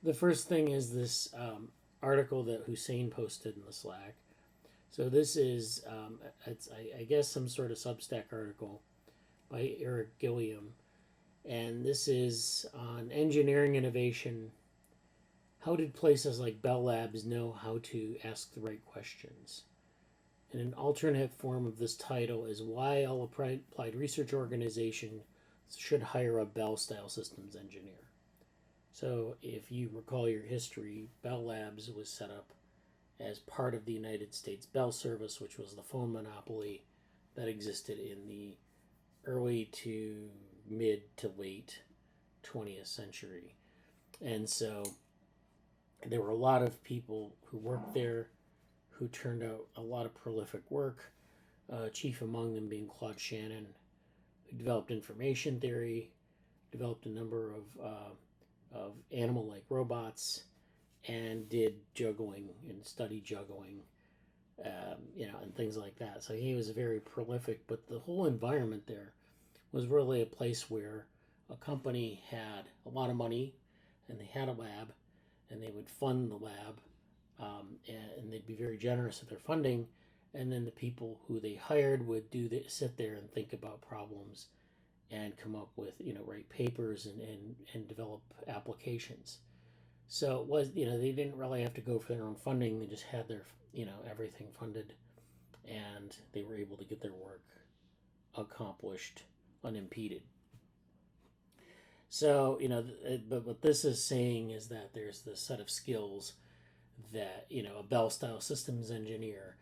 The first thing is this article that Hussein posted in the Slack. So this is, I guess, some sort of Substack article by Eric Gilliam, and this is on engineering innovation. How did places like Bell Labs know how to ask the right questions? And an alternate form of this title is why all applied research organizations should hire a Bell-style systems engineer. So if you recall your history, Bell Labs was set up as part of the United States Bell Service, which was the phone monopoly that existed in the early to mid to late 20th century. And so there were a lot of people who worked there who turned out a lot of prolific work, chief among them being Claude Shannon, who developed information theory, developed a number of animal-like robots, and did juggling and studied juggling, and things like that. So he was very prolific, but the whole environment there was really a place where a company had a lot of money and they had a lab and they would fund the lab, and they'd be very generous with their funding. And then the people who they hired would sit there and think about problems and come up with, write papers and develop applications. So it was, they didn't really have to go for their own funding. They just had their, everything funded, and they were able to get their work accomplished unimpeded. So, but what this is saying is that there's this set of skills that, a Bell-style systems engineer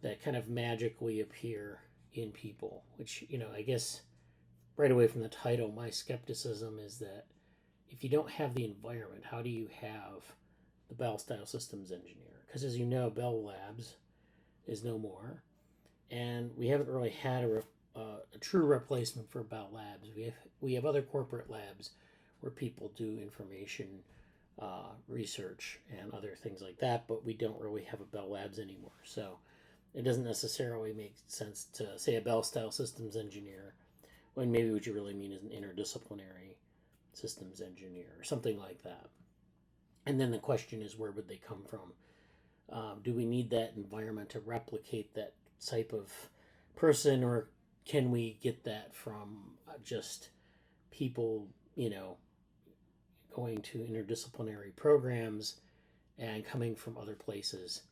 that kind of magically appear in people, which, I guess right away from the title, my skepticism is that if you don't have the environment, how do you have the Bell-style systems engineer? Because as you know, Bell Labs is no more, and we haven't really had a true replacement for Bell Labs. We have other corporate labs where people do information research and other things like that, but we don't really have a Bell Labs anymore. So it doesn't necessarily make sense to say a Bell-style systems engineer when maybe what you really mean is an interdisciplinary systems engineer or something like that. And then the question is, where would they come from? Do we need that environment to replicate that type of person, or can we get that from just people, going to interdisciplinary programs and coming from other places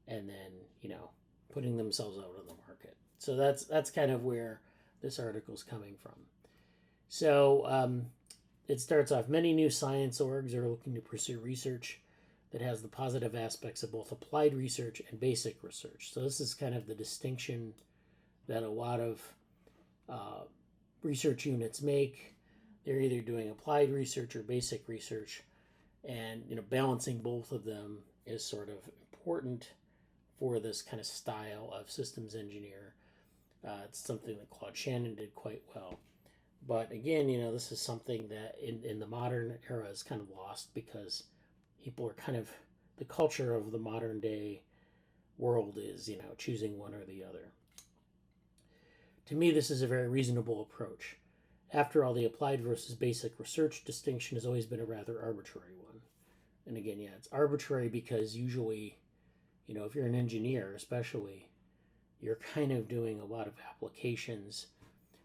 and then, putting themselves out on the market? So that's kind of where this article is coming from. So it starts off, many new science orgs are looking to pursue research that has the positive aspects of both applied research and basic research. So this is kind of the distinction that a lot of research units make. They're either doing applied research or basic research, and balancing both of them is sort of important for this kind of style of systems engineer. It's something that Claude Shannon did quite well. But again, this is something that in the modern era is kind of lost, because people are kind of, the culture of the modern day world is, choosing one or the other. To me, this is a very reasonable approach. After all, the applied versus basic research distinction has always been a rather arbitrary one. And again, it's arbitrary because usually, if you're an engineer especially, you're kind of doing a lot of applications,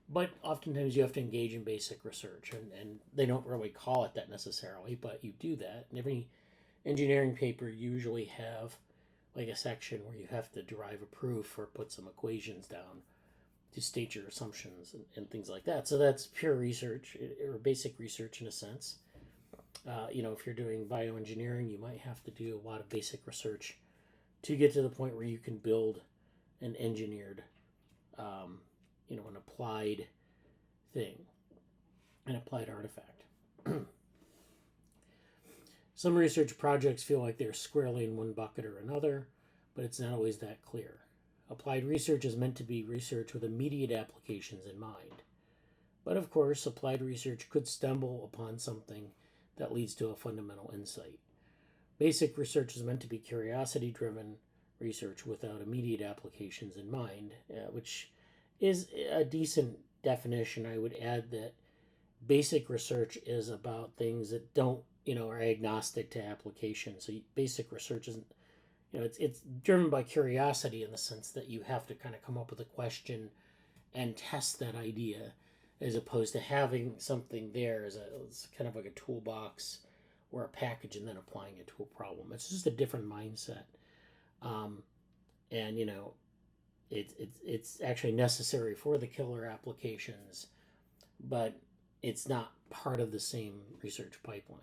but oftentimes you have to engage in basic research, and they don't really call it that necessarily, but you do that. And every engineering paper usually have like a section where you have to derive a proof or put some equations down to state your assumptions and things like that. So that's pure research, or basic research in a sense. If you're doing bioengineering, you might have to do a lot of basic research to get to the point where you can build an engineered, an applied thing, an applied artifact. Some research projects feel like they're squarely in one bucket or another, but it's not always that clear. Applied research is meant to be research with immediate applications in mind. But of course, applied research could stumble upon something that leads to a fundamental insight. Basic research is meant to be curiosity-driven research without immediate applications in mind, which is a decent definition. I would add that basic research is about things that don't are agnostic to application. So basic research isn't, it's driven by curiosity in the sense that you have to kind of come up with a question and test that idea, as opposed to having something there as it's kind of like a toolbox or a package and then applying it to a problem. It's just a different mindset. And it's actually necessary for the killer applications, but it's not part of the same research pipeline.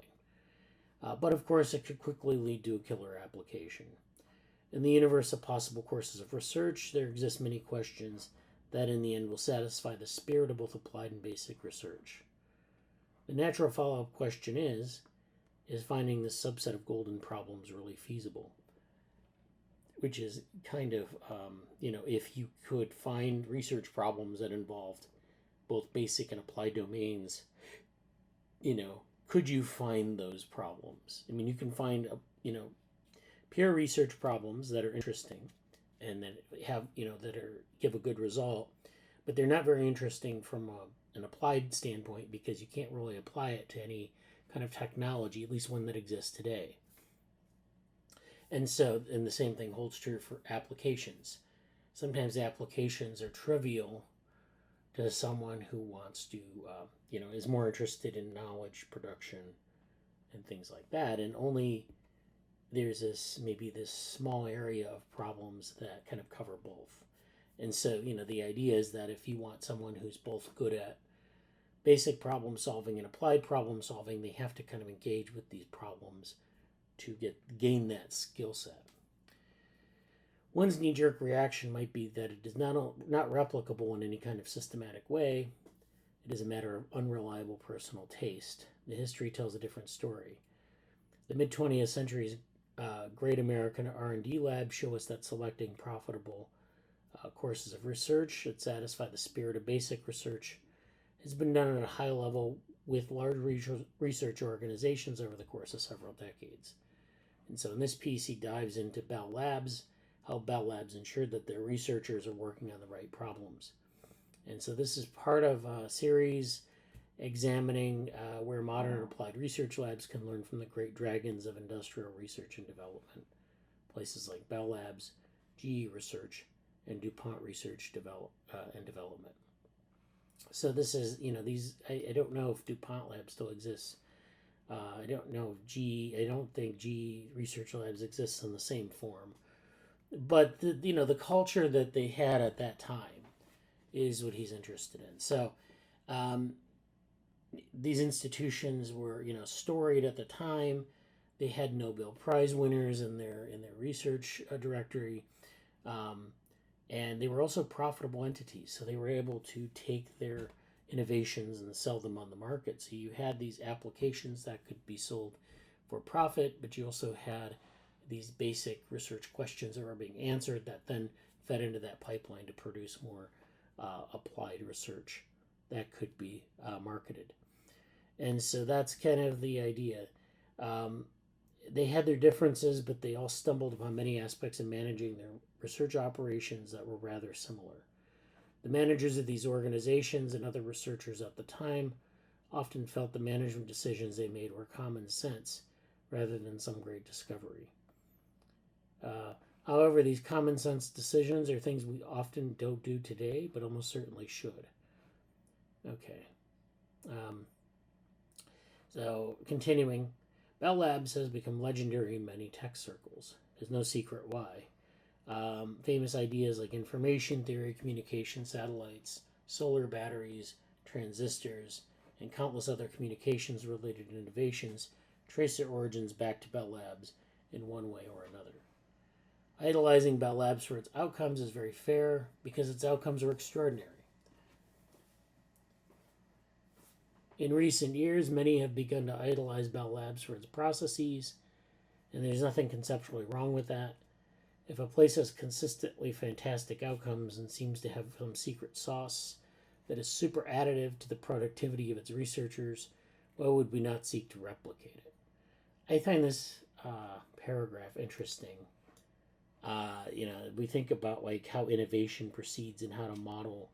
But of course, it could quickly lead to a killer application. In the universe of possible courses of research, there exist many questions that in the end will satisfy the spirit of both applied and basic research. The natural follow-up question is finding this subset of golden problems really feasible? Which is kind of, if you could find research problems that involved both basic and applied domains, could you find those problems? I mean, you can find, pure research problems that are interesting and that have, give a good result, but they're not very interesting from an applied standpoint because you can't really apply it to any kind of technology, at least one that exists today. And the same thing holds true for applications. Sometimes applications are trivial to someone who wants to, is more interested in knowledge production and things like that. And only there's this small area of problems that kind of cover both. And so, the idea is that if you want someone who's both good at basic problem solving and applied problem solving, they have to kind of engage with these problems to gain that skill set. One's knee-jerk reaction might be that it is not replicable in any kind of systematic way. It is a matter of unreliable personal taste. The history tells a different story. The mid-20th century's great American R&D labs show us that selecting profitable courses of research that satisfy the spirit of basic research has been done at a high level with large research organizations over the course of several decades. And so in this piece, he dives into Bell Labs, how Bell Labs ensured that their researchers are working on the right problems. And so this is part of a series examining where modern applied research labs can learn from the great dragons of industrial research and development. Places like Bell Labs, GE Research, and DuPont Research and Development. So this is, I don't know if DuPont Labs still exists. I don't know if I don't think GE Research Labs exists in the same form. But, the culture that they had at that time is what he's interested in. So these institutions were, storied at the time. They had Nobel Prize winners in their research directory. And they were also profitable entities. So they were able to take their innovations and sell them on the market. So you had these applications that could be sold for profit, but you also had these basic research questions that were being answered that then fed into that pipeline to produce more applied research that could be marketed. And so that's kind of the idea. They had their differences, but they all stumbled upon many aspects of managing their research operations that were rather similar. The managers of these organizations and other researchers at the time often felt the management decisions they made were common sense rather than some great discovery. However, these common sense decisions are things we often don't do today, but almost certainly should. Okay. So, continuing, Bell Labs has become legendary in many tech circles. There's no secret why. Famous ideas like information theory, communication satellites, solar batteries, transistors, and countless other communications-related innovations trace their origins back to Bell Labs in one way or another. Idolizing Bell Labs for its outcomes is very fair because its outcomes are extraordinary. In recent years, many have begun to idolize Bell Labs for its processes, and there's nothing conceptually wrong with that. If a place has consistently fantastic outcomes and seems to have some secret sauce that is super additive to the productivity of its researchers, why would we not seek to replicate it? I find this paragraph interesting. We think about like how innovation proceeds and how to model,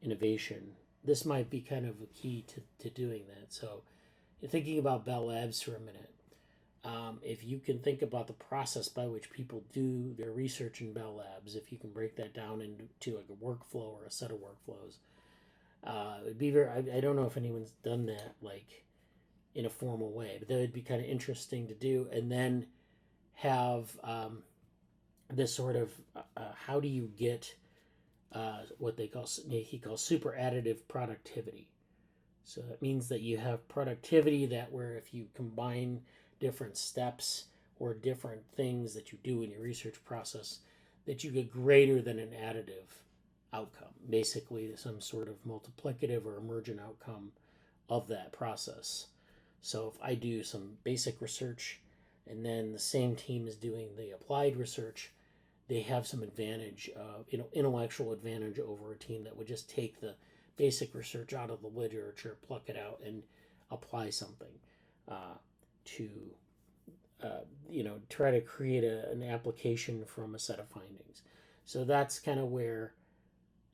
innovation. This might be kind of a key to doing that. So, thinking about Bell Labs for a minute, if you can think about the process by which people do their research in Bell Labs, if you can break that down into like a workflow or a set of workflows, it'd be very. I don't know if anyone's done that like in a formal way, but that would be kind of interesting to do, and then have this sort of how do you get what he calls super additive productivity. So it means that you have productivity that where if you combine different steps or different things that you do in your research process, that you get greater than an additive outcome, basically some sort of multiplicative or emergent outcome of that process. So if I do some basic research and then the same team is doing the applied research, they have some advantage, intellectual advantage over a team that would just take the basic research out of the literature, pluck it out, and apply something to, try to create an application from a set of findings. So that's kind of where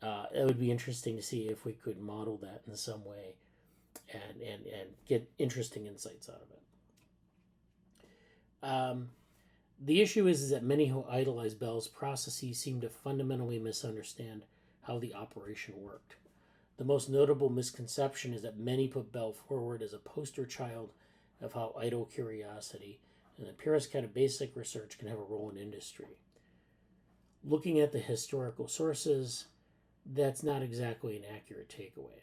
it would be interesting to see if we could model that in some way and get interesting insights out of it. The issue is that many who idolize Bell's processes seem to fundamentally misunderstand how the operation worked. The most notable misconception is that many put Bell forward as a poster child of how idle curiosity and the purest kind of basic research can have a role in industry. Looking at the historical sources, that's not exactly an accurate takeaway.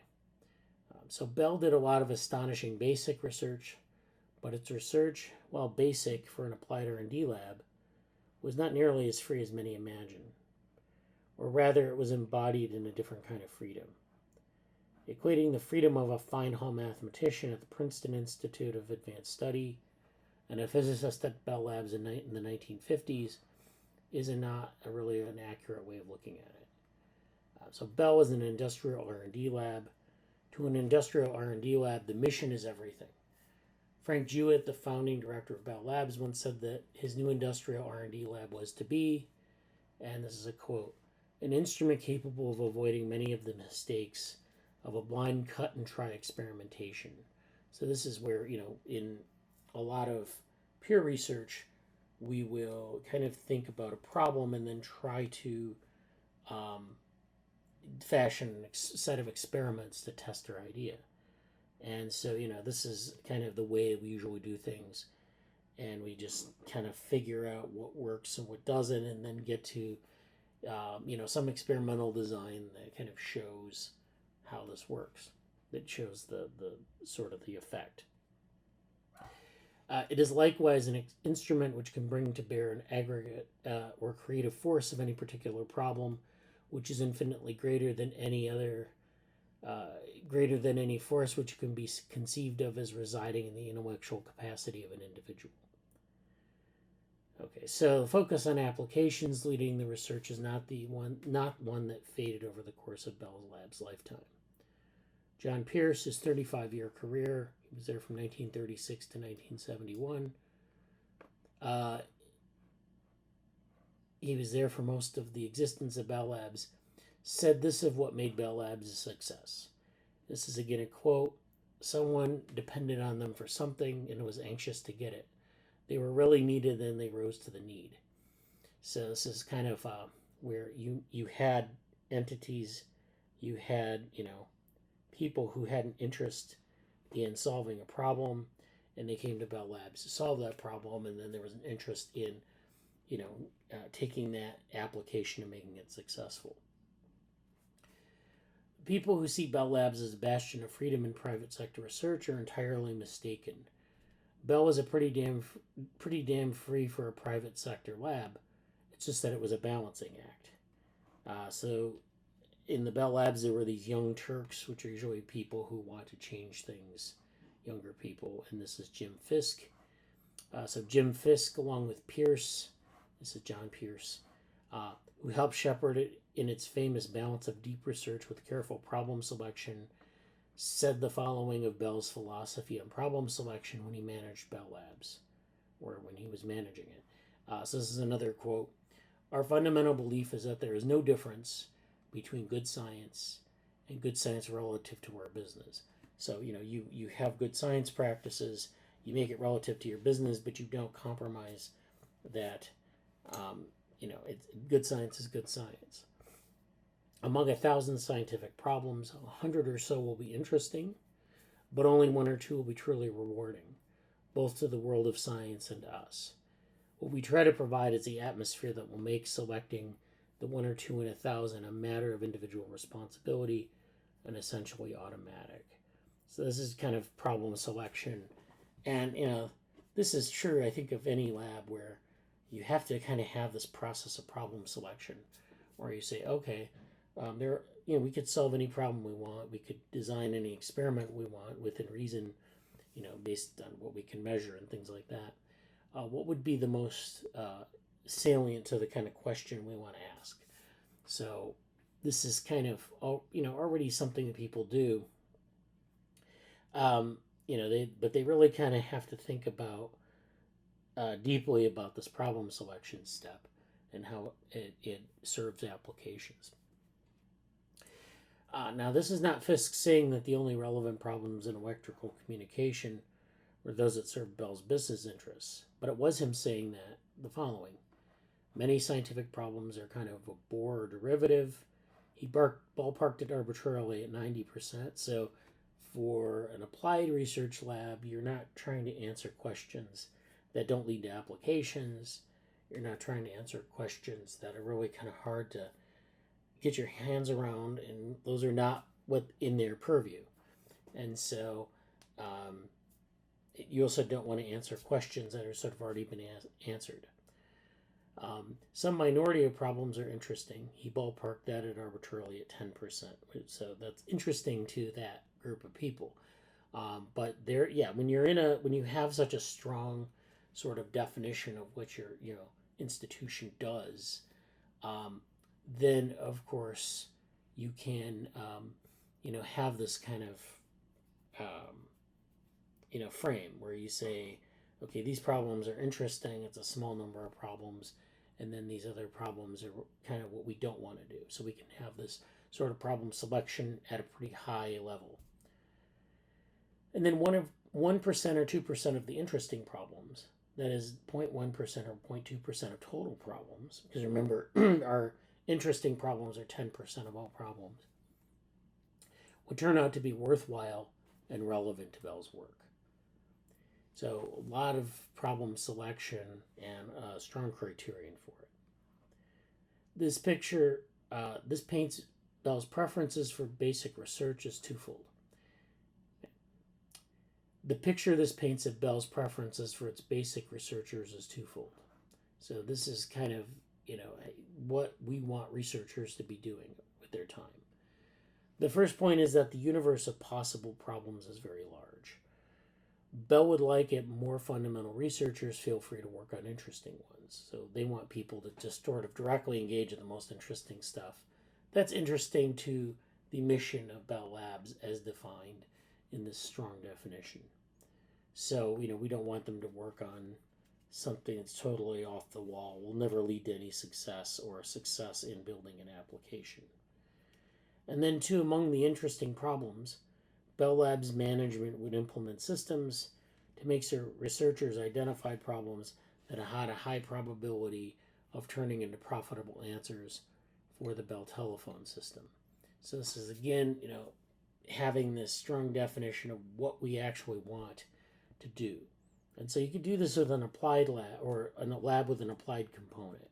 So Bell did a lot of astonishing basic research, but its research, while basic for an applied R&D lab, was not nearly as free as many imagine, or rather it was embodied in a different kind of freedom. Equating the freedom of a fine hall mathematician at the Princeton Institute of Advanced Study and a physicist at Bell Labs in the 1950s is not really an accurate way of looking at it. So Bell was an industrial R&D lab. To an industrial R&D lab, the mission is everything. Frank Jewett, the founding director of Bell Labs, once said that his new industrial R&D lab was to be, and this is a quote, an instrument capable of avoiding many of the mistakes of a blind cut and try experimentation. So this is where, in a lot of peer research, we will kind of think about a problem and then try to fashion a set of experiments to test our idea. And so, this is kind of the way we usually do things. And we just kind of figure out what works and what doesn't, and then get to, some experimental design that kind of shows how this works, that shows the sort of the effect. It is likewise an instrument which can bring to bear an aggregate or creative force of any particular problem, which is infinitely greater than any force which can be conceived of as residing in the intellectual capacity of an individual. Okay, so the focus on applications leading the research is not one that faded over the course of Bell Labs' lifetime. John Pierce, his 35-year career, he was there from 1936 to 1971. He was there for most of the existence of Bell Labs, said this of what made Bell Labs a success. This is again a quote. Someone depended on them for something and was anxious to get it. They were really needed and they rose to the need. So this is kind of where you had entities, you had, people who had an interest in solving a problem, and they came to Bell Labs to solve that problem, and then there was an interest in, taking that application and making it successful. People who see Bell Labs as a bastion of freedom in private sector research are entirely mistaken. Bell was a pretty damn free for a private sector lab. It's just that it was a balancing act. So in the Bell Labs, there were these young Turks, which are usually people who want to change things, younger people, and this is Jim Fisk. So Jim Fisk, along with Pierce, this is John Pierce, who helped shepherd it in its famous balance of deep research with careful problem selection, said the following of Bell's philosophy on problem selection when he managed Bell Labs, or when he was managing it. So this is another quote. Our fundamental belief is that there is no difference between good science and good science relative to our business. So, you have good science practices, you make it relative to your business, but you don't compromise that. It's good science is good science. Among 1,000 scientific problems, 100 or so will be interesting, but only one or two will be truly rewarding, both to the world of science and to us. What we try to provide is the atmosphere that will make selecting the one or two in 1,000 a matter of individual responsibility and essentially automatic. So this is kind of problem selection. And, this is true, I think, of any lab where you have to kind of have this process of problem selection where you say, okay, we could solve any problem we want. We could design any experiment we want within reason, based on what we can measure and things like that. What would be the most salient to the kind of question we want to ask? So this is kind of, already something that people do. They really kind of have to think about deeply about this problem selection step and how it serves applications. Now, this is not Fisk saying that the only relevant problems in electrical communication were those that served Bell's business interests, but it was him saying that the following. Many scientific problems are kind of a Bohr or derivative. He ballparked it arbitrarily at 90%. So for an applied research lab, you're not trying to answer questions that don't lead to applications. You're not trying to answer questions that are really kind of hard to get your hands around, and those are not what in their purview. And so you also don't want to answer questions that are sort of already been answered. Some minority of problems are interesting. He ballparked that at arbitrarily at 10%. So that's interesting to that group of people. But when you have such a strong sort of definition of what your institution does, then of course you can have this kind of frame where you say, okay, these problems are interesting. It's a small number of problems, and then these other problems are kind of what we don't want to do. So we can have this sort of problem selection at a pretty high level. And then 1% or 2% of the interesting problems, that is 0.1% or 0.2% of total problems, because remember, our interesting problems are 10% of all problems, would turn out to be worthwhile and relevant to Bell's work. So a lot of problem selection and a strong criterion for it. This picture, this paints Bell's preferences for basic research as twofold. The picture this paints of Bell's preferences for its basic researchers is twofold. So this is kind of, what we want researchers to be doing with their time. The first point is that the universe of possible problems is very large. Bell would like it more fundamental researchers feel free to work on interesting ones. So they want people to just sort of directly engage in the most interesting stuff that's interesting to the mission of Bell Labs as defined in this strong definition. So, we don't want them to work on something that's totally off the wall, will never lead to any success or success in building an application. And then, too, among the interesting problems, Bell Labs management would implement systems to make sure researchers identified problems that had a high probability of turning into profitable answers for the Bell telephone system. So this is, again, having this strong definition of what we actually want to do. And so you could do this with an applied lab or a lab with an applied component.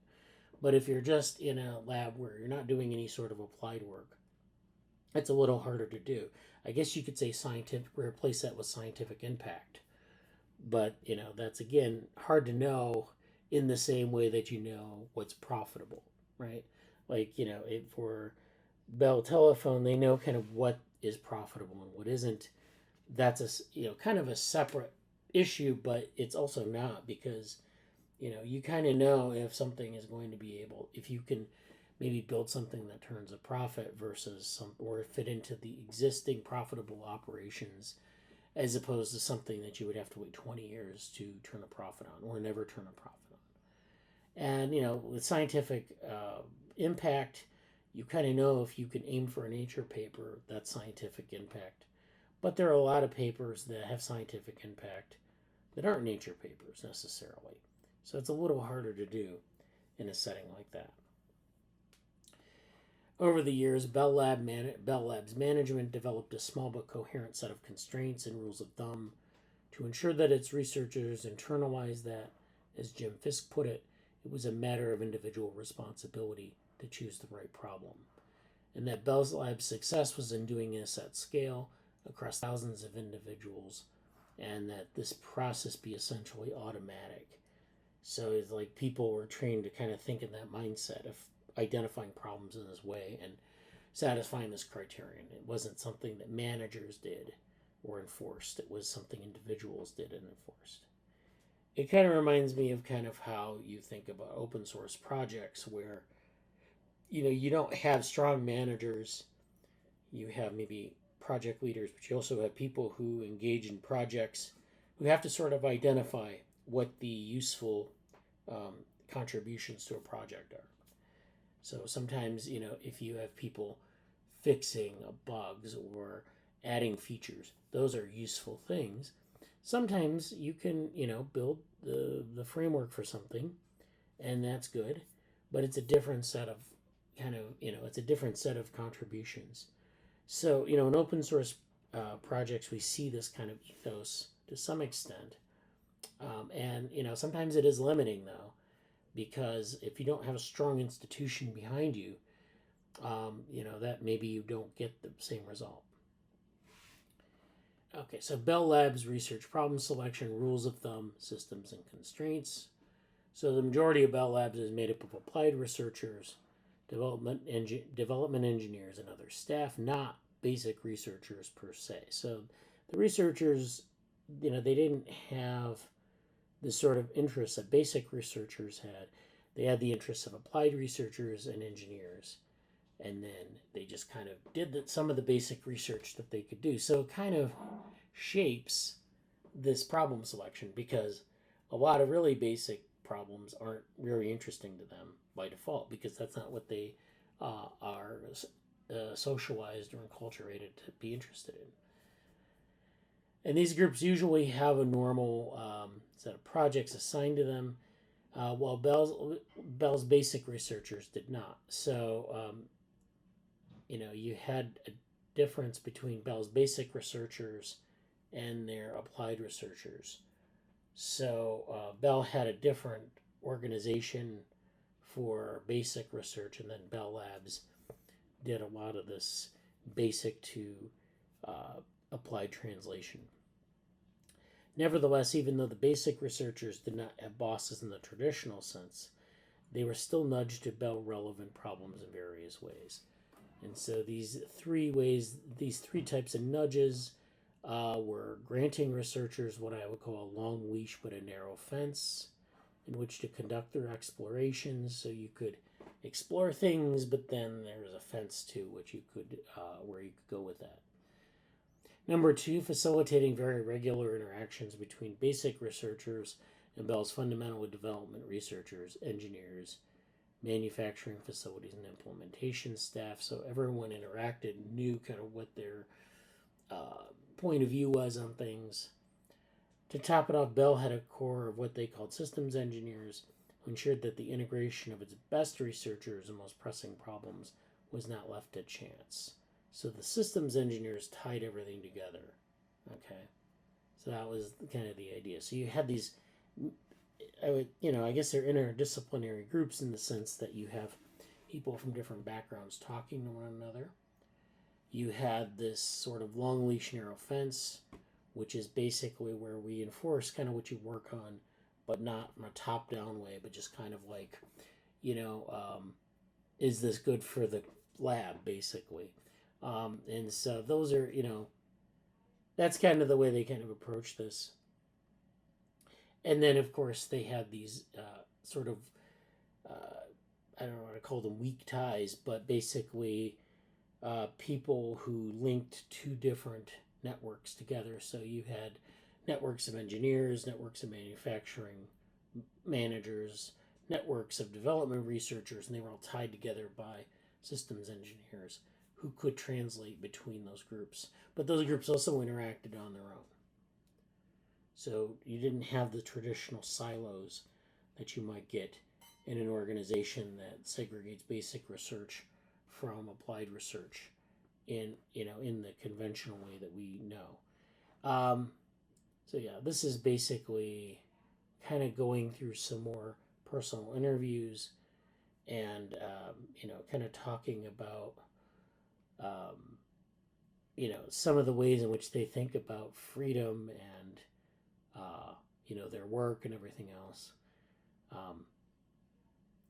But if you're just in a lab where you're not doing any sort of applied work, it's a little harder to do. I guess you could say scientific, replace that with scientific impact. But, that's, again, hard to know in the same way that you know what's profitable, right? Like, for Bell Telephone, they know kind of what is profitable and what isn't. That's kind of a separate issue, but it's also not, because, you kind of know if something is going to be if you can maybe build something that turns a profit versus or fit into the existing profitable operations, as opposed to something that you would have to wait 20 years to turn a profit on or never turn a profit on. And, with scientific impact, you kind of know if you can aim for a Nature paper, that's scientific impact. But there are a lot of papers that have scientific impact that aren't nature papers necessarily. So it's a little harder to do in a setting like that. Over the years, Bell Lab's management developed a small but coherent set of constraints and rules of thumb to ensure that its researchers internalized that, as Jim Fisk put it, it was a matter of individual responsibility to choose the right problem. And that Bell Lab's success was in doing this at scale across thousands of individuals, and that this process be essentially automatic. So it's like people were trained to kind of think in that mindset of identifying problems in this way and satisfying this criterion. It wasn't something that managers did or enforced. It was something individuals did and enforced. It kind of reminds me of kind of how you think about open source projects where, you don't have strong managers. You have maybe project leaders, but you also have people who engage in projects who have to sort of identify what the useful contributions to a project are. So sometimes, if you have people fixing bugs or adding features, those are useful things. Sometimes you can, build the framework for something, and that's good, but it's a different set of it's a different set of contributions. So, in open source projects, we see this kind of ethos to some extent. And, sometimes it is limiting, though, because if you don't have a strong institution behind you, that maybe you don't get the same result. Okay, so Bell Labs research problem selection, rules of thumb, systems, and constraints. So the majority of Bell Labs is made up of applied researchers, development engineers, and other staff, not basic researchers per se. So the researchers, they didn't have the sort of interests that basic researchers had. They had the interests of applied researchers and engineers. And then they just kind of did some of the basic research that they could do. So it kind of shapes this problem selection because a lot of really basic problems aren't very interesting to them by default because that's not what they are socialized or enculturated to be interested in. And these groups usually have a normal set of projects assigned to them, while Bell's basic researchers did not. So, you had a difference between Bell's basic researchers and their applied researchers. So Bell had a different organization for basic research, and then Bell Labs did a lot of this basic to applied translation. Nevertheless, even though the basic researchers did not have bosses in the traditional sense, they were still nudged to Bell relevant problems in various ways. And so these three types of nudges were granting researchers what I would call a long leash but a narrow fence in which to conduct their explorations. So you could explore things, but then there was a fence to which you could where you could go with that. Number 2, facilitating very regular interactions between basic researchers and Bell's fundamental development researchers, engineers, manufacturing facilities, and implementation staff. So everyone interacted, knew kind of what their point of view was on things. To top it off, Bell had a core of what they called systems engineers who ensured that the integration of its best researchers and most pressing problems was not left to chance. So the systems engineers tied everything together. Okay, so that was kind of the idea. So you had these, I guess they're interdisciplinary groups in the sense that you have people from different backgrounds talking to one another. You had this sort of long leash, narrow fence, which is basically where we enforce kind of what you work on, but not from a top-down way, but just kind of like, is this good for the lab, basically. And so those are, that's kind of the way they kind of approach this. And then, of course, they had these sort of, I don't know what to call them, weak ties, but basically people who linked two different networks together. So you had networks of engineers, networks of manufacturing managers, networks of development researchers, and they were all tied together by systems engineers who could translate between those groups. But those groups also interacted on their own. So you didn't have the traditional silos that you might get in an organization that segregates basic research from applied research in the conventional way that we know. So yeah, this is basically kind of going through some more personal interviews and kind of talking about some of the ways in which they think about freedom and their work and everything else.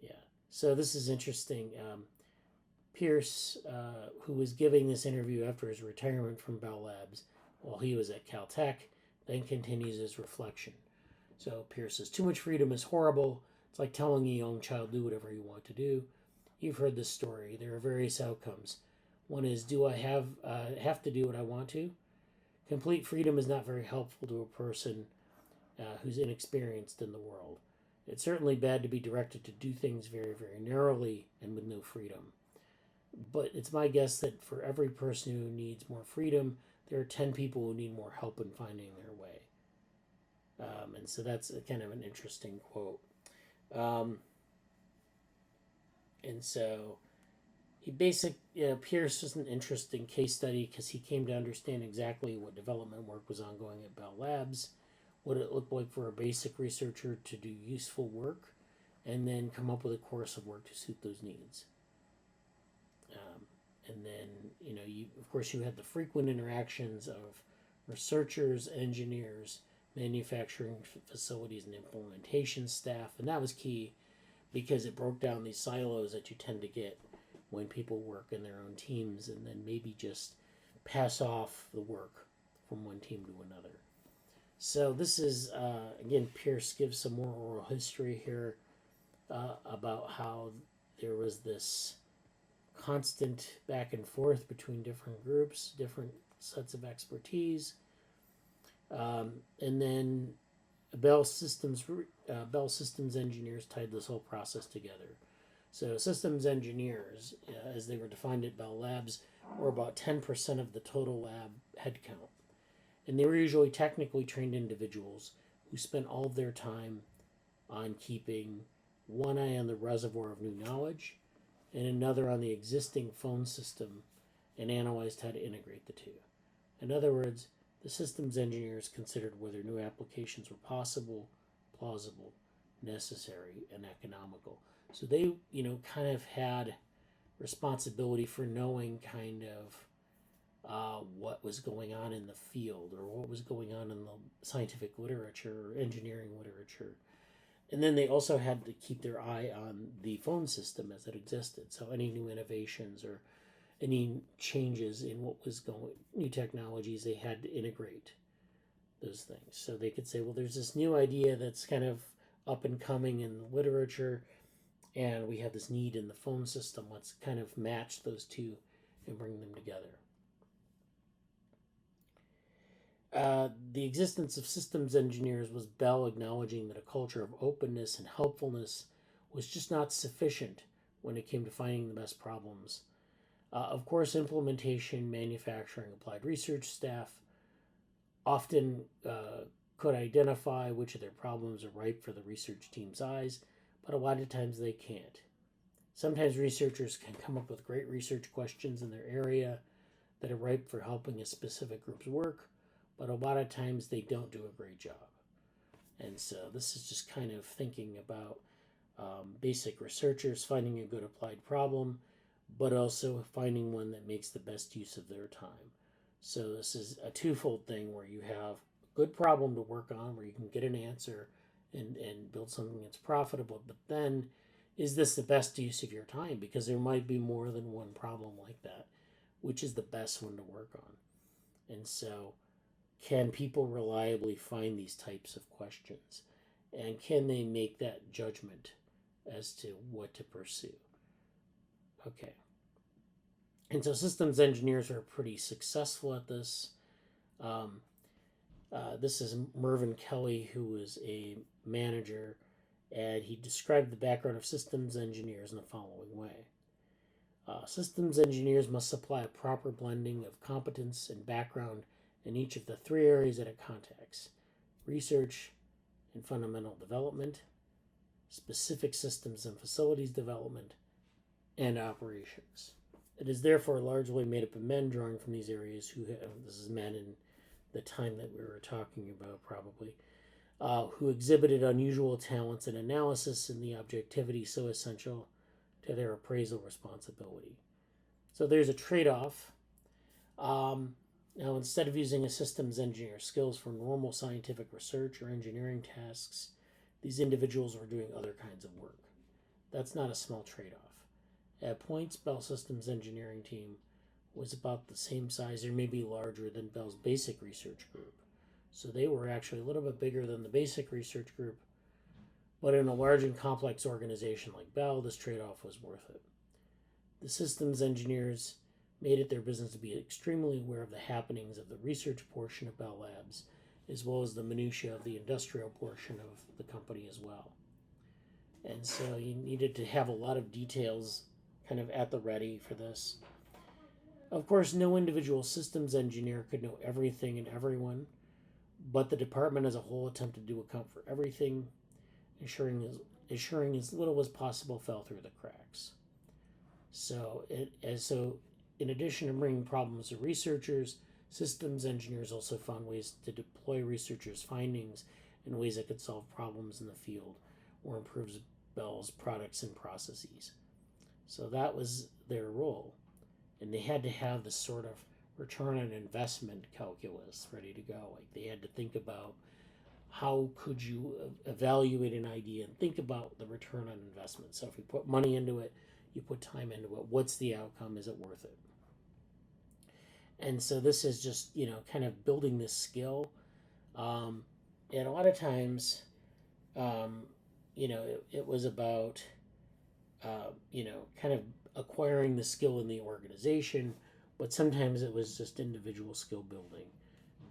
Yeah, so this is interesting. Pierce, who was giving this interview after his retirement from Bell Labs while he was at Caltech, then continues his reflection. So Pierce says, too much freedom is horrible. It's like telling a young child, do whatever you want to do. You've heard this story. There are various outcomes. One is, do I have to do what I want to? Complete freedom is not very helpful to a person who's inexperienced in the world. It's certainly bad to be directed to do things very, very narrowly and with no freedom. But it's my guess that for every person who needs more freedom, there are 10 people who need more help in finding their way. And so that's kind of an interesting quote. And so Pierce was an interesting case study because he came to understand exactly what development work was ongoing at Bell Labs, what it looked like for a basic researcher to do useful work, and then come up with a course of work to suit those needs. And then, you had the frequent interactions of researchers, engineers, manufacturing facilities, and implementation staff. And that was key because it broke down these silos that you tend to get when people work in their own teams and then maybe just pass off the work from one team to another. So this is, again, Pierce gives some more oral history here about how there was this constant back and forth between different groups, different sets of expertise. And then Bell Systems engineers tied this whole process together. So systems engineers, as they were defined at Bell Labs, were about 10% of the total lab headcount. And they were usually technically trained individuals who spent all of their time on keeping one eye on the reservoir of new knowledge and another on the existing phone system and analyzed how to integrate the two. In other words, the systems engineers considered whether new applications were possible, plausible, necessary, and economical. So they, kind of had responsibility for knowing kind of what was going on in the field or what was going on in the scientific literature or engineering literature. And then they also had to keep their eye on the phone system as it existed. So any new innovations or any changes in new technologies, they had to integrate those things. So they could say, well, there's this new idea that's kind of up and coming in the literature, and we have this need in the phone system. Let's kind of match those two and bring them together. The existence of systems engineers was Bell acknowledging that a culture of openness and helpfulness was just not sufficient when it came to finding the best problems. Of course, implementation, manufacturing, applied research staff often could identify which of their problems are ripe for the research team's eyes, but a lot of times they can't. Sometimes researchers can come up with great research questions in their area that are ripe for helping a specific group's work, but a lot of times they don't do a great job. And so this is just kind of thinking about basic researchers finding a good applied problem, but also finding one that makes the best use of their time. So this is a twofold thing where you have a good problem to work on, where you can get an answer and build something that's profitable, but then is this the best use of your time? Because there might be more than one problem like that. Which is the best one to work on? And so can people reliably find these types of questions? And can they make that judgment as to what to pursue? Okay. And so systems engineers are pretty successful at this. This is Mervyn Kelly, who was a manager, and he described the background of systems engineers in the following way. Systems engineers must supply a proper blending of competence and background in each of the three areas that it contacts: research and fundamental development, specific systems and facilities development, and operations. It is therefore largely made up of men drawing from these areas who have, this is men in the time that we were talking about probably, who exhibited unusual talents in analysis and the objectivity so essential to their appraisal responsibility. So there's a trade-off. Now, instead of using a systems engineer skills for normal scientific research or engineering tasks, these individuals were doing other kinds of work. That's not a small trade-off. At points, Bell Systems' engineering team was about the same size or maybe larger than Bell's basic research group. So they were actually a little bit bigger than the basic research group, but in a large and complex organization like Bell, this trade-off was worth it. The systems engineers made it their business to be extremely aware of the happenings of the research portion of Bell Labs, as well as the minutiae of the industrial portion of the company as well. And so you needed to have a lot of details kind of at the ready for this. Of course, no individual systems engineer could know everything and everyone, but the department as a whole attempted to account for everything, ensuring as little as possible fell through the cracks. So in addition to bringing problems to researchers, systems engineers also found ways to deploy researchers' findings in ways that could solve problems in the field or improves Bell's products and processes. So that was their role. And they had to have this sort of return on investment calculus ready to go. Like they had to think about how could you evaluate an idea and think about the return on investment. So if you put money into it, you put time into it, what's the outcome? Is it worth it? And so this is just, kind of building this skill. And a lot of times, it was about, kind of acquiring the skill in the organization, but sometimes it was just individual skill building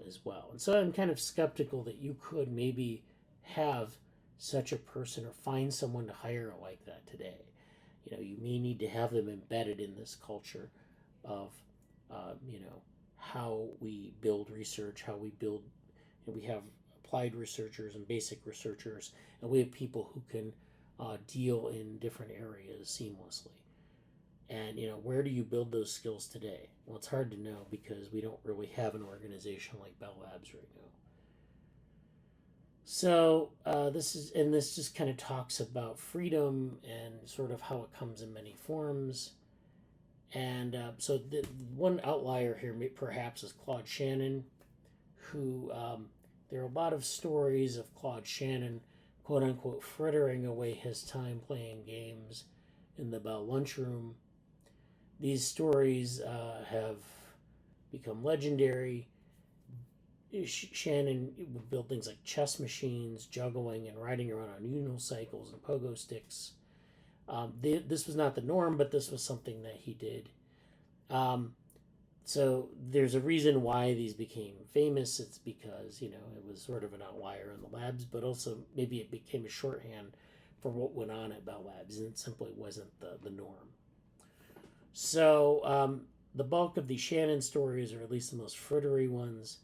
as well. And so I'm kind of skeptical that you could maybe have such a person or find someone to hire like that today. You may need to have them embedded in this culture of, how we build research, how we build, we have applied researchers and basic researchers, and we have people who can deal in different areas seamlessly. And, where do you build those skills today? Well, it's hard to know because we don't really have an organization like Bell Labs right now. So this just kind of talks about freedom and sort of how it comes in many forms. And so the one outlier here perhaps is Claude Shannon, who there are a lot of stories of Claude Shannon, quote unquote, frittering away his time playing games in the Bell lunchroom. These stories have become legendary. Shannon would build things like chess machines, juggling, and riding around on unicycles and pogo sticks. This was not the norm, but this was something that he did. So there's a reason why these became famous. It's because, it was sort of an outlier in the labs, but also maybe it became a shorthand for what went on at Bell Labs, and it simply wasn't the norm. So the bulk of the Shannon stories, or at least the most frittery ones,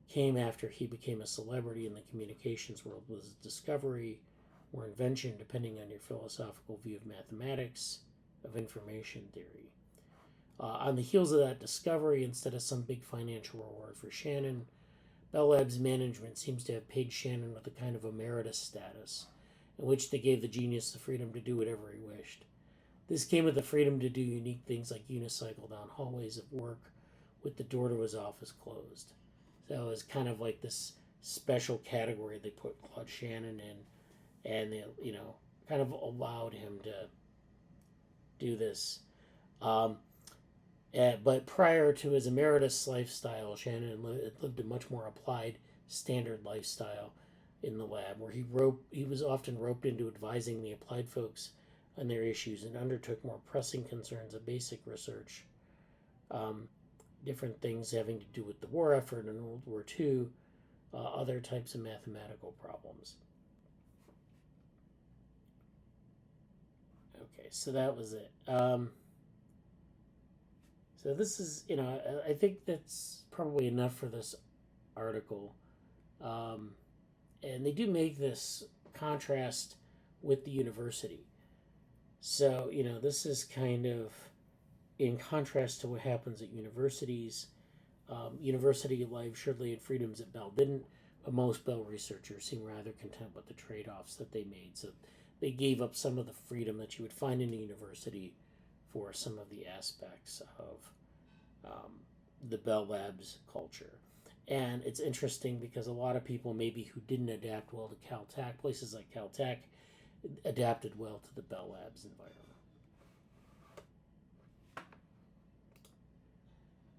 came after he became a celebrity in the communications world with his discovery or invention, depending on your philosophical view of mathematics, of information theory. On the heels of that discovery, instead of some big financial reward for Shannon, Bell Labs management seems to have paid Shannon with a kind of emeritus status, in which they gave the genius the freedom to do whatever he wished. This came with the freedom to do unique things like unicycle down hallways of work with the door to his office closed. So it was kind of like this special category they put Claude Shannon in, and they, kind of allowed him to do this. But prior to his emeritus lifestyle, Shannon lived a much more applied, standard lifestyle in the lab, where he was often roped into advising the applied folks on their issues and undertook more pressing concerns of basic research. Different things having to do with the war effort in World War II, other types of mathematical problems. Okay, so that was it. So this is, I think that's probably enough for this article. Um, and they do make this contrast with the university. So, this is kind of in contrast to what happens at universities. University life surely had freedoms that Bell didn't, but most Bell researchers seem rather content with the trade offs that they made. So they gave up some of the freedom that you would find in a university for some of the aspects of the Bell Labs culture. And it's interesting because a lot of people maybe who didn't adapt well to Caltech, places like Caltech, adapted well to the Bell Labs environment.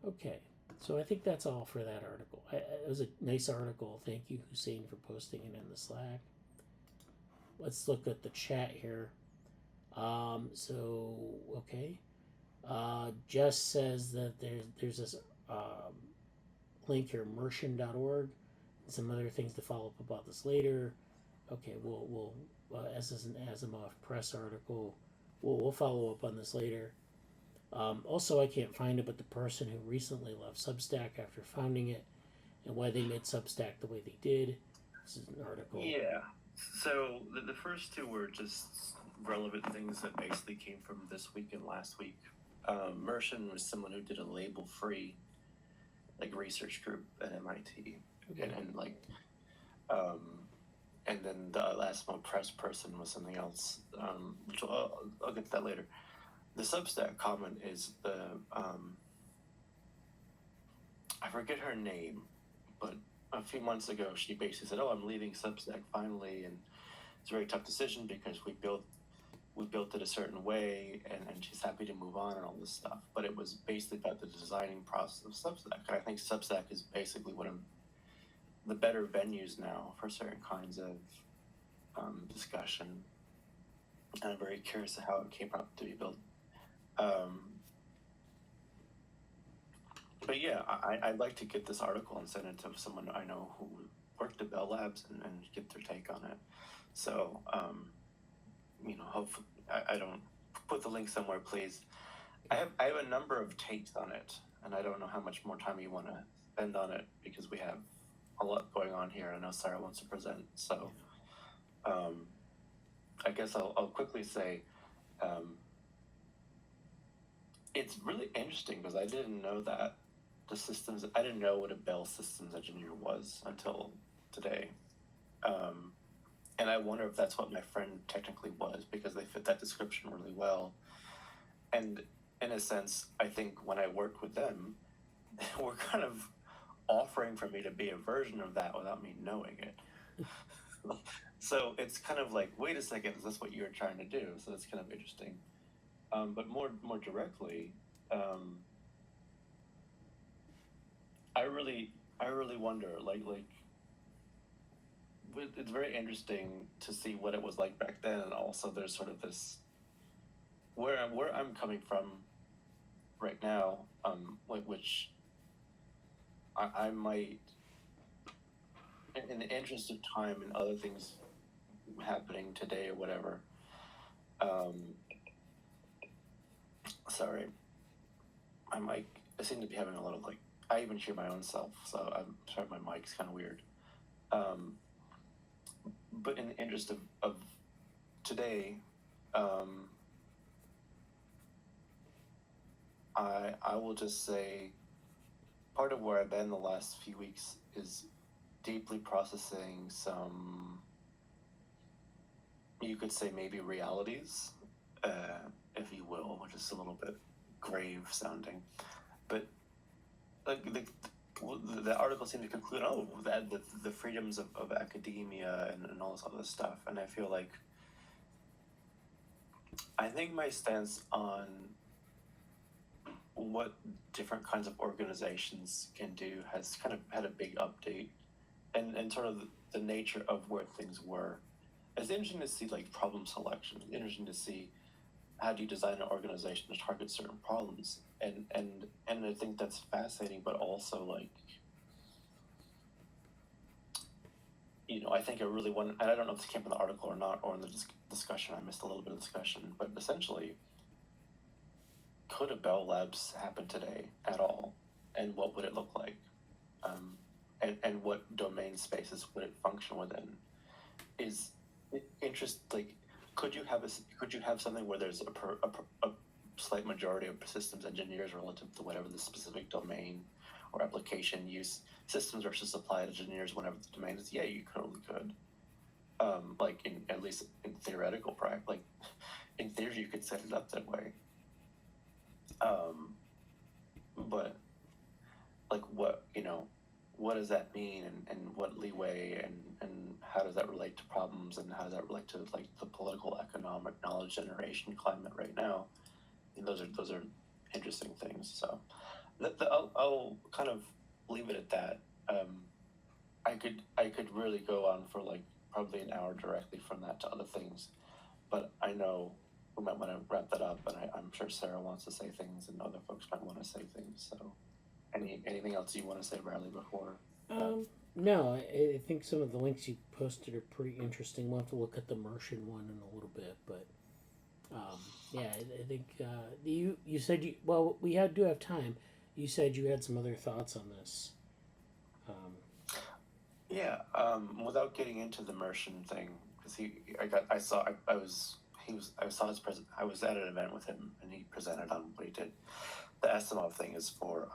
Okay, so I think that's all for that article. It was a nice article. Thank you, Hussein, for posting it in the Slack. Let's look at the chat here. Okay. Jess says that there's this link here, mershon.org, and some other things to follow up about this later. Okay, we'll as is an Asimov press article, we'll follow up on this later. Also, I can't find it, but the person who recently left Substack after founding it and why they made Substack the way they did. This is an article. Yeah. So the first two were just relevant things that basically came from this week and last week. Mershon was someone who did a label-free research group at MIT, okay. And then the Asimov press person was something else, which I'll get to that later. The Substack comment is I forget her name, but a few months ago she basically said, I'm leaving Substack finally, and it's a very tough decision because we built it a certain way, and she's happy to move on and all this stuff. But it was basically about the designing process of Substack. And I think Substack is basically one of the better venues now for certain kinds of discussion. And I'm very curious how it came up to be built. But yeah, I'd like to get this article and send it to someone I know who worked at Bell Labs and get their take on it. So, hopefully, I don't put the link somewhere, please. I have a number of takes on it, and I don't know how much more time you want to spend on it because we have a lot going on here. I know Sarah wants to present, so I guess I'll quickly say it's really interesting because I didn't know that I didn't know what a Bell systems engineer was until today. And I wonder if that's what my friend technically was, because they fit that description really well. And in a sense, I think when I worked with them, they were kind of offering for me to be a version of that without me knowing it. So it's kind of like, wait a second, is this what you were trying to do? So it's kind of interesting. But more directly, I really wonder, it's very interesting to see what it was like back then, and also there's sort of this where I'm coming from right now, which I might, in the interest of time and other things happening today or whatever. Sorry, I seem to be having a lot of I even hear my own self, so I'm sorry, my mic's kind of weird. But in the interest of today, I will just say part of where I've been the last few weeks is deeply processing some, you could say maybe realities, if you will, which is a little bit grave sounding. But the article seemed to conclude, that the freedoms of academia and all this other stuff. And I feel like, I think my stance on what different kinds of organizations can do has kind of had a big update, and sort of the nature of where things were. It's interesting to see problem selection. It's interesting to see how do you design an organization to target certain problems, and I think that's fascinating, but also I think I really want, and I don't know if this came from the article or not, or in the discussion. I missed a little bit of discussion, but essentially, could a Bell Labs happen today at all, and what would it look like, and what domain spaces would it function within? Is interest like could you have something where there's a slight majority of systems engineers relative to whatever the specific domain or application use, systems versus applied engineers, whatever the domain is? Yeah, you totally could. Like in at least in theoretical practice, like in theory, you could set it up that way. But like what does that mean, and what leeway, and how does that relate to problems, and how does that relate to like the political, economic, knowledge generation climate right now? And those are interesting things. So I'll kind of leave it at that. I could really go on for like probably an hour directly from that to other things, but I know we might want to wrap that up. And I'm sure Sarah wants to say things, and other folks might want to say things. So, anything else you want to say, Riley, before? No, I think some of the links you posted are pretty interesting. We'll have to look at the Martian one in a little bit, but yeah, I think you said we do have time. You said you had some other thoughts on this. Yeah, without getting into the Martian thing, because I saw his present. I was at an event with him, and he presented on what he did. The Asimov thing is for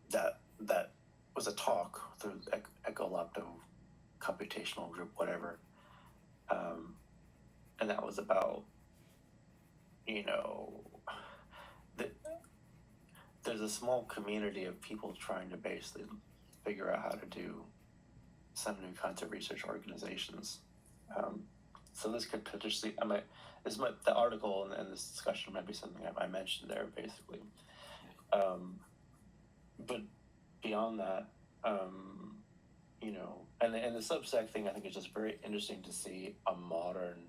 that was a talk through Ecolopto computational group, whatever, and that was about there's a small community of people trying to basically figure out how to do some new kinds of research organizations. So this could potentially, the article and this discussion might be something I mentioned there, basically. But beyond that, and the Substack thing, I think is just very interesting to see a modern,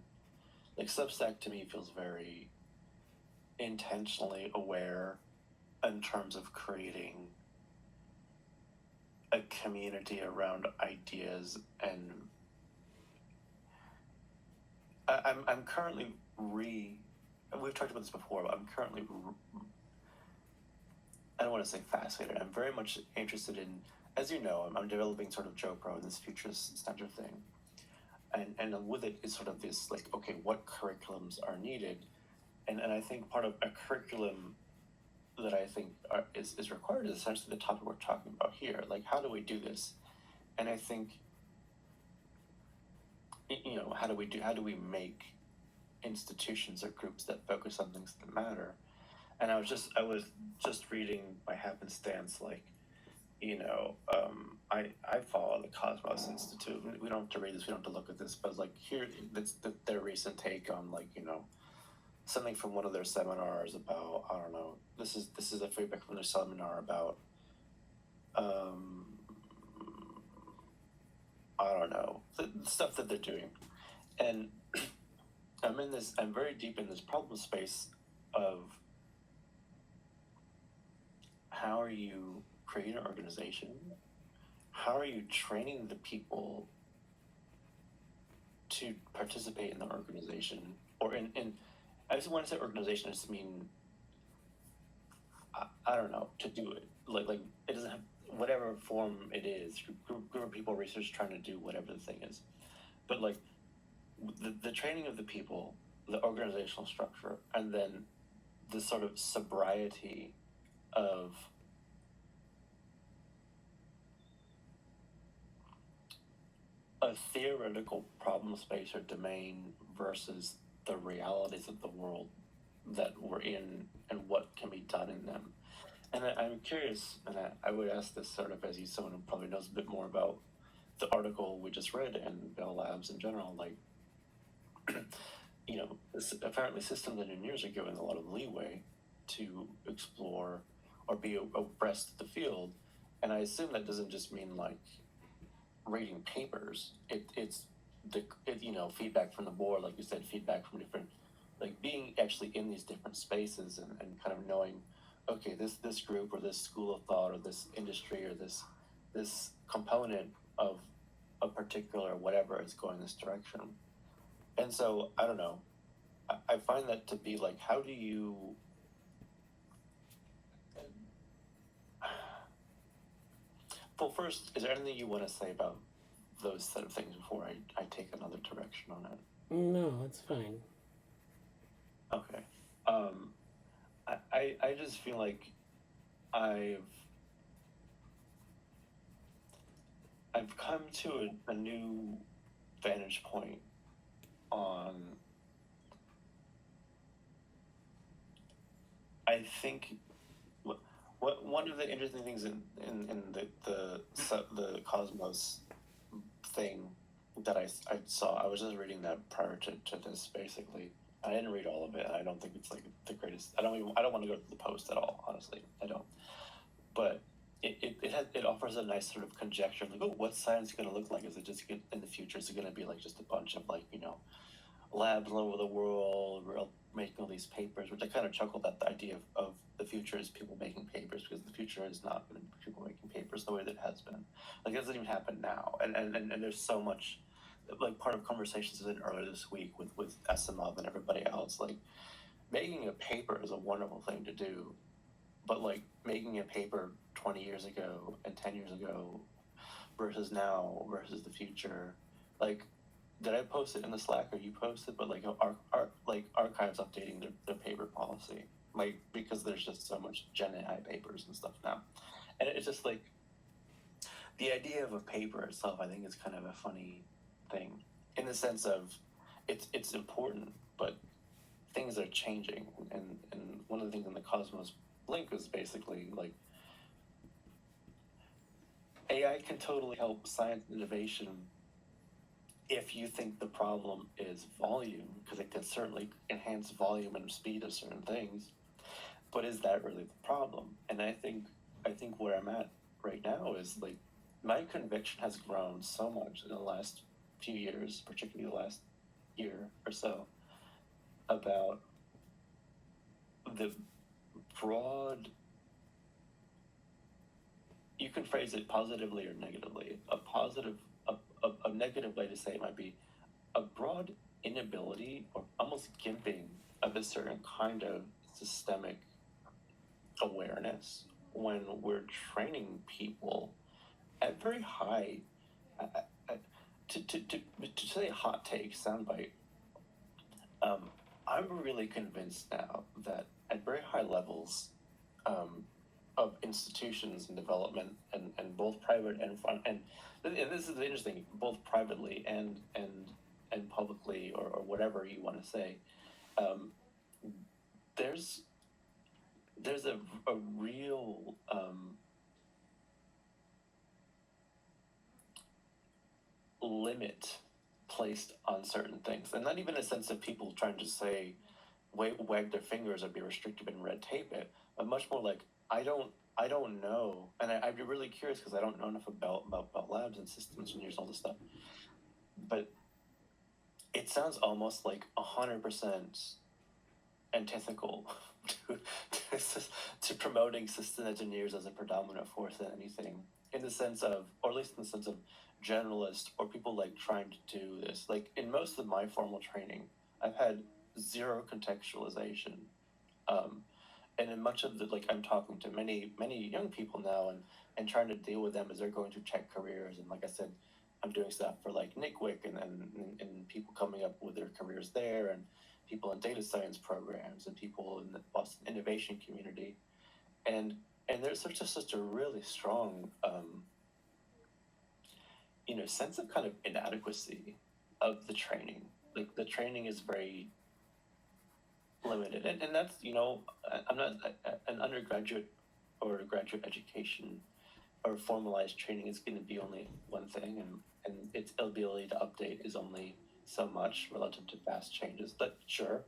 like Substack to me feels very intentionally aware in terms of creating a community around ideas. And I'm currently we've talked about this before, but I'm currently I don't want to say fascinated. I'm very much interested in, as you know, I'm developing sort of JoPro, this futurist center thing, and with it is sort of this like, okay, what curriculums are needed, and I think part of a curriculum that I think is required is essentially the topic we're talking about here. Like, how do we do this? And I think, how do we make institutions or groups that focus on things that matter? And I was just reading by happenstance, like, I follow the Cosmos Institute. We don't have to read this, we don't have to look at this, but like here, that's their recent take on, like, something from one of their seminars about, I don't know, this is a feedback from their seminar about I don't know, the stuff that they're doing. And I'm very deep in this problem space of how are you creating an organization? How are you training the people to participate in the organization? Or in I just want to say organization, I just mean, I don't know, to do it. Like it doesn't have, whatever form it is, group of people, research trying to do whatever the thing is. But like the training of the people, the organizational structure, and then the sort of sobriety of a theoretical problem space or domain versus the realities of the world that we're in and what can be done in them. And I'm curious, and I would ask this sort of as someone who probably knows a bit more about the article we just read and Bell Labs in general, like, apparently systems engineers are given a lot of leeway to explore or be abreast of the field. And I assume that doesn't just mean like reading papers. It's feedback from the board, like you said, feedback from different, like being actually in these different spaces and kind of knowing, okay, this group or this school of thought or this industry or this component of a particular whatever is going this direction. And so I don't know, I find that to be like, how do you Well, first, is there anything you want to say about those set of things before I take another direction on it? No, it's fine. Okay. Um, I just feel like I've I've come to a new vantage point on, I think, what one of the interesting things in the Cosmos thing that I saw. I was just reading that prior to this, basically. I didn't read all of it. I don't think it's like the greatest. I don't want to go to the post at all. Honestly, I don't. But it offers a nice sort of conjecture, like, oh, what's science going to look like? Is it just in the future? Is it going to be like just a bunch of, like, labs all over the world making all these papers? Which I kind of chuckled at the idea of the future is people making papers, because the future is not going to be people making papers the way that it has been. Like, it doesn't even happen now. And there's so much, like, part of conversations I did earlier this week with Asimov and everybody else, like, making a paper is a wonderful thing to do, but, like, making a paper 20 years ago and 10 years ago versus now versus the future, like, did I post it in the Slack or you posted? But, like, like, archives updating their paper policy, like, because there's just so much Gen AI papers and stuff now, and it's just like the idea of a paper itself. I think is kind of a funny thing, in the sense of it's important, but things are changing, and one of the things in the Cosmos link was basically like AI can totally help science innovation if you think the problem is volume, because it can certainly enhance volume and speed of certain things. But is that really the problem? And I think where I'm at right now is, like, my conviction has grown so much in the last few years, particularly the last year or so, about the broad, you can phrase it positively or negatively. A negative way to say it might be a broad inability or almost gimping of a certain kind of systemic awareness when we're training people at very high. Uh, uh, to say hot take soundbite, I'm really convinced now that at very high levels, of institutions and development, and both private and this is interesting, both privately and publicly, or whatever you want to say, um, there's a real limit placed on certain things, and not even a sense of people trying to say wag their fingers or be restrictive and red tape it, but much more like, I don't know, and I'd be really curious because I don't know enough about labs and system engineers and all this stuff. But it sounds almost like 100% antithetical to promoting system engineers as a predominant force in anything, in the sense of, or at least in the sense of generalist, or people like trying to do this. Like, in most of my formal training, I've had zero contextualization. And in much of the, like, I'm talking to many young people now, and trying to deal with them as they're going through tech careers. And like I said, I'm doing stuff for, like, NICWIC, and people coming up with their careers there, and people in data science programs, and people in the Boston innovation community, and there's such a really strong sense of kind of inadequacy of the training. Like, the training is very limited, and that's, I'm not, an undergraduate or a graduate education or formalized training is going to be only one thing, and its ability to update is only so much relative to fast changes. But sure,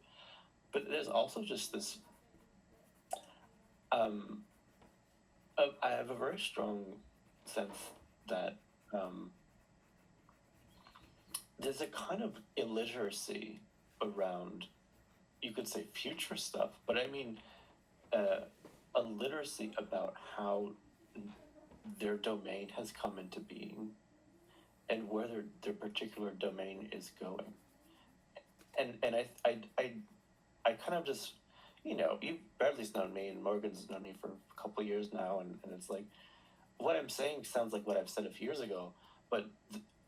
but there's also just this, I have a very strong sense that there's a kind of illiteracy around, you could say, future stuff, but I mean, a literacy about how their domain has come into being, and where their particular domain is going. And I kind of just, Bradley's known me, and Morgan's known me for a couple of years now, and it's like, what I'm saying sounds like what I've said a few years ago, but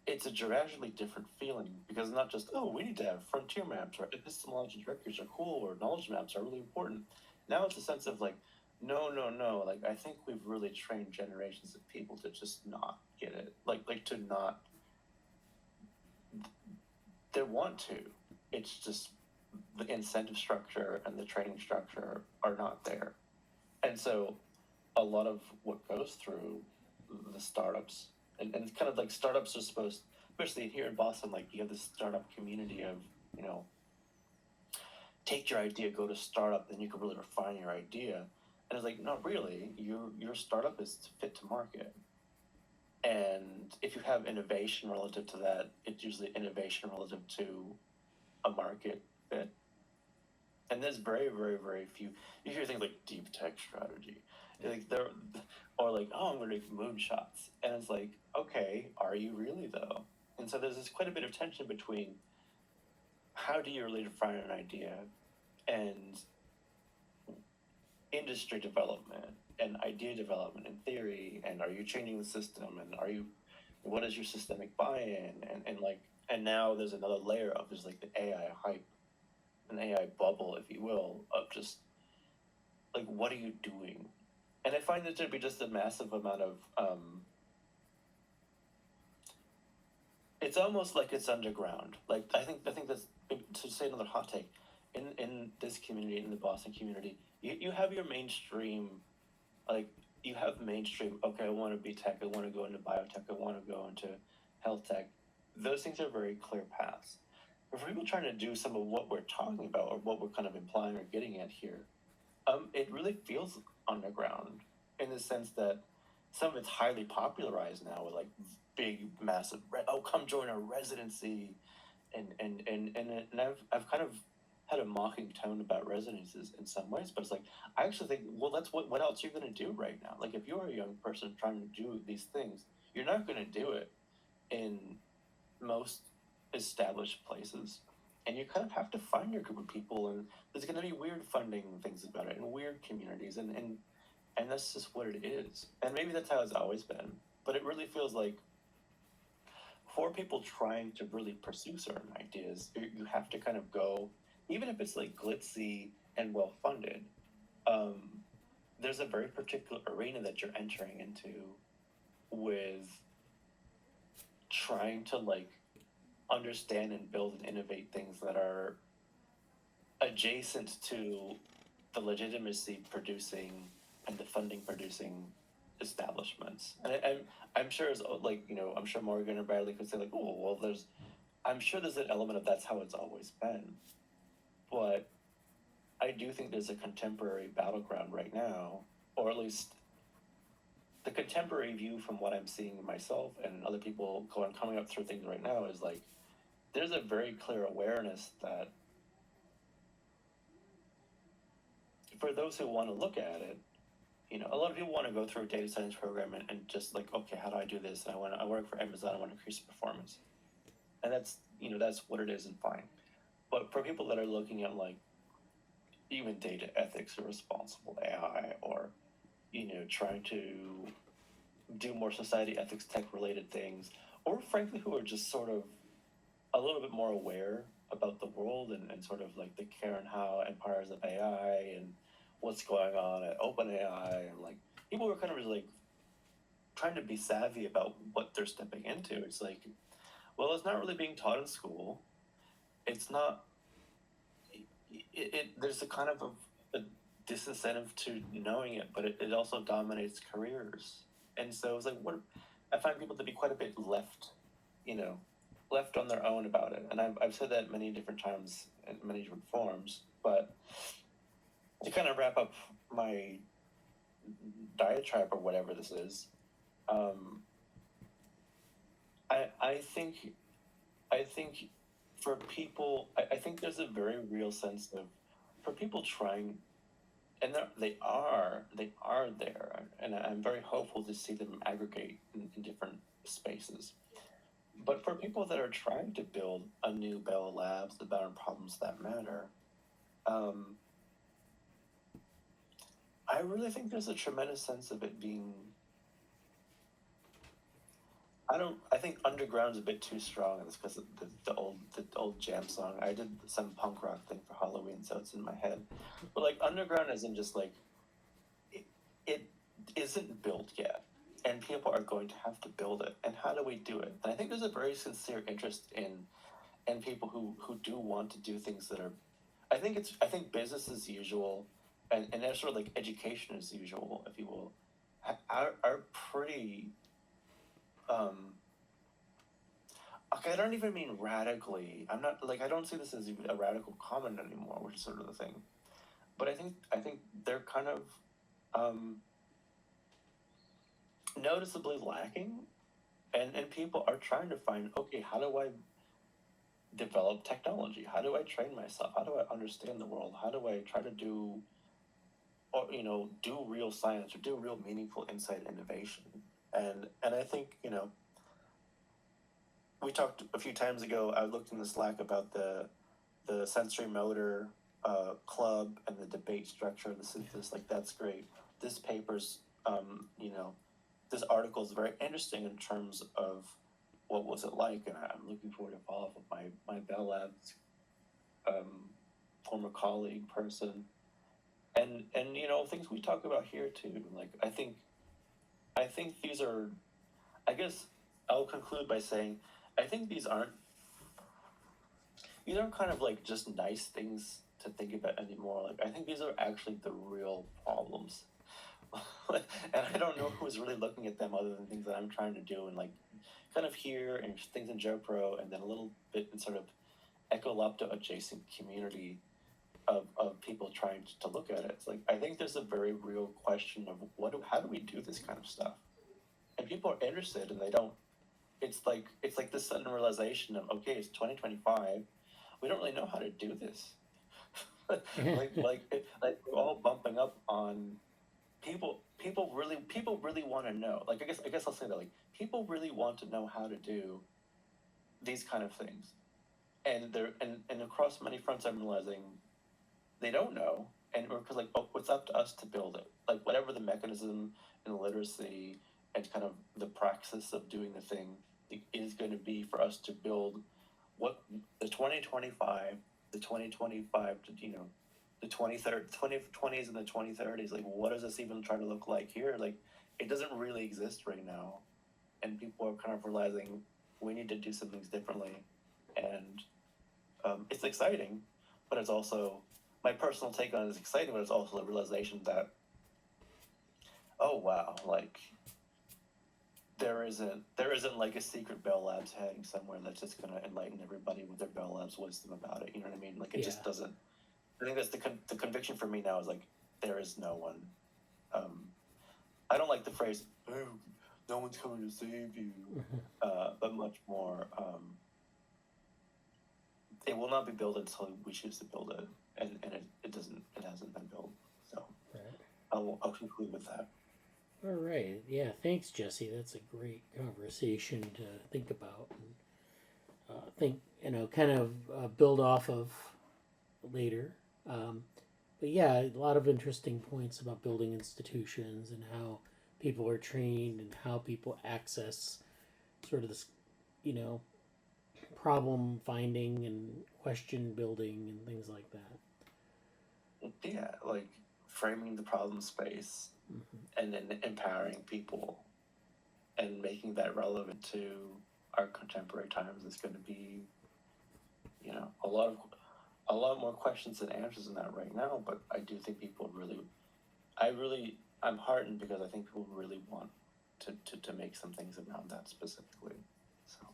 it's a drastically different feeling, because it's not just, oh, we need to have frontier maps, or epistemology records are cool, or knowledge maps are really important. Now it's a sense of like, no, no, no. Like, I think we've really trained generations of people to just not get it. Like to not. They want to. It's just the incentive structure and the training structure are not there. And so a lot of what goes through the startups, and it's kind of like startups are supposed, especially here in Boston, like you have this startup community of, you know, take your idea, go to startup, then you can really refine your idea. And it's like, not really. Your startup is to fit to market. And if you have innovation relative to that, it's usually innovation relative to a market fit. And there's very, very, very few. You hear things like deep tech strategy, like there, or like, oh, I'm going to make moonshots, and it's like, okay, are you really though? And so there's this quite a bit of tension between how do you really define an idea and industry development and idea development and theory, and are you changing the system, and are you, what is your systemic buy-in, and like, and now there's another layer of just like the AI hype, an AI bubble, if you will, of just like, what are you doing? And I find it to be just a massive amount of it's almost like it's underground. Like I think that's, to say another hot take, in this community, in the Boston community, you have your mainstream, like you have mainstream, okay, I want to be tech, I want to go into biotech, I want to go into health tech. Those things are very clear paths. But for people trying to do some of what we're talking about, or what we're kind of implying or getting at here, it really feels underground, in the sense that some of it's highly popularized now with like big, massive, oh, come join our residency, and I've kind of had a mocking tone about residences in some ways, but it's like, I actually think, well, that's what else you're going to do right now. Like, if you're a young person trying to do these things, you're not going to do it in most established places, and you kind of have to find your group of people, and there's going to be weird funding things about it, and weird communities, and that's just what it is. And maybe that's how it's always been, but it really feels like, for people trying to really pursue certain ideas, you have to kind of go, even if it's like glitzy and well funded. Um, there's a very particular arena that you're entering into with trying to like understand and build and innovate things that are adjacent to the legitimacy producing and the funding producing establishments. And I'm sure it's like, you know, I'm sure Morgan or Bradley could say like, oh, well, I'm sure there's an element of that's how it's always been. But I do think there's a contemporary battleground right now, or at least the contemporary view from what I'm seeing myself and other people coming up through things right now is like, there's a very clear awareness that for those who want to look at it, you know, a lot of people want to go through a data science program and just like, okay, how do I do this? And I work for Amazon, I want to increase performance. And that's, you know, that's what it is, and fine. But for people that are looking at like even data ethics or responsible AI, or, you know, trying to do more society ethics tech related things, or frankly who are just sort of a little bit more aware about the world, and sort of like the care and how empires of AI and what's going on at OpenAI, and like people who are kind of like trying to be savvy about what they're stepping into. It's like, well, it's not really being taught in school. It's not. There's a kind of a disincentive to knowing it, but it also dominates careers. And so it's like, what I find people to be quite a bit left, you know, left on their own about it. And I've said that many different times in many different forms. But to kind of wrap up my diatribe or whatever this is, I think for people, I think there's a very real sense of, for people trying, and they are there, and I'm very hopeful to see them aggregate in different spaces. But for people that are trying to build a new Bell Labs about problems that matter, I really think there's a tremendous sense of it being I think underground's a bit too strong. It's because of the old jam song. I did some punk rock thing for Halloween, so it's in my head. But like underground isn't just like it isn't built yet, and people are going to have to build it. And how do we do it? And I think there's a very sincere interest in people who do want to do things that are. I think business as usual, and that's sort of like education as usual, if you will, are pretty. Okay, I don't even mean radically. I'm not like I don't see this as even a radical comment anymore, which is sort of the thing. But I think they're kind of um, noticeably lacking, and people are trying to find, okay, how do I develop technology? How do I train myself? How do I understand the world? How do I try to do, or do real science or do real meaningful insight innovation? And I think we talked a few times ago. I looked in the Slack about the sensory motor club and the debate structure and the synthesis. Like that's great. This paper's this article is very interesting in terms of what was it like, and I'm looking forward to follow up with my Bell Labs former colleague person, and things we talk about here too. Like I think these are. I guess I'll conclude by saying I think these aren't kind of like just nice things to think about anymore. Like I think these are actually the real problems. And I don't know who's really looking at them other than things that I'm trying to do, and like kind of here and things in JoPro, and then a little bit in sort of Ecolopto adjacent community of people trying to look at it. It's like I think there's a very real question of how do we do this kind of stuff, and people are interested and they don't. It's like this sudden realization of, okay, it's 2025, we don't really know how to do this. like we're all bumping up on people really want to know. Like I guess I'll say that, like, people really want to know how to do these kind of things, and and across many fronts I'm realizing they don't know, and because like, oh, it's up to us to build it, like whatever the mechanism and the literacy and kind of the praxis of doing the thing is going to be for us to build what the 2025 the 2025 to the 2020s and the 2030s. Like, what does this even try to look like here? Like, it doesn't really exist right now, and people are kind of realizing we need to do some things differently, and it's exciting, but it's also, my personal take on it is exciting, but it's also the realization that, oh wow, like there isn't like a secret Bell Labs heading somewhere that's just going to enlighten everybody with their Bell Labs wisdom about it. You know what I mean? Like, it just doesn't. I think that's the conviction for me now is like, there is no one. I don't like the phrase, oh, no one's coming to save you, but much more, it will not be built until we choose to build it, and it hasn't been built. So Right. I'll conclude with that. All right. Yeah. Thanks, Jesse. That's a great conversation to think about and think, kind of build off of later. But yeah, a lot of interesting points about building institutions and how people are trained and how people access sort of this, problem finding and question building and things like that. Yeah, like framing the problem space, and then empowering people and making that relevant to our contemporary times is going to be, a lot more questions than answers in that right now. But I do think people I'm heartened because I think people really want to make some things around that specifically. So